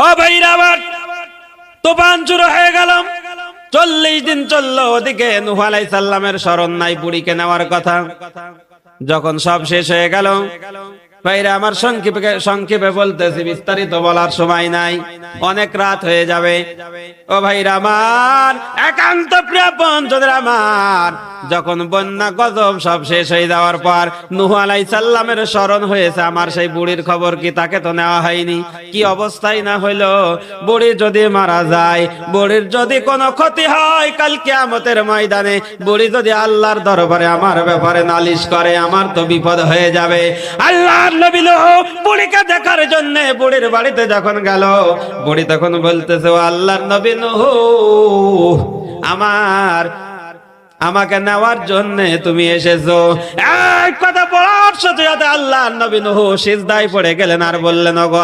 ও ভাইরা আমার, তুফান শুরু হয়ে গেল। 40 দিন চললো, ওদিকে নূহ আলাইহিস সালামের স্মরণ নাই বুড়িকে নেওয়ার কথা। যখন সব শেষ হয়ে গেল, ভাইরা আমার, সংক্ষেপে বলতেছি, বিস্তারিত বলার সময় নাই, অনেক রাত হয়ে যাবে। ও ভাইরা আমার, একান্ত প্রিয় বন্ধুদের আমার, যখন বন্যা গজব সব শেষ হয়ে যাওয়ার পর নূহ আলাইহিস সালামের স্মরণ হয়েছে, আমার সেই বুড়ির খবর কি? তাকে তো নেওয়া হয়নি। কি অবস্থায় না হইলো, বুড়ি যদি মারা যায়, বুড়ির যদি কোনো ক্ষতি হয়, কাল কিয়ামতের ময়দানে বুড়ি যদি আল্লাহর দরবারে আমার ব্যাপারে নালিশ করে, আমার তো বিপদ হয়ে যাবে। আল্লাহর নবী নূহ বুড়িকে দেখার জন্য বুড়ির বাড়িতে যখন গেল, বুড়ি তখন বলতেছে, ও আল্লাহর নবী নূহ, আমাকে নেওয়ার জন্য তুমি এসেছো। এই কথা বলার সাথে সাথে আল্লাহর নবী নূহ সিজদায় পড়ে গেলেন আর বললেন, ওগো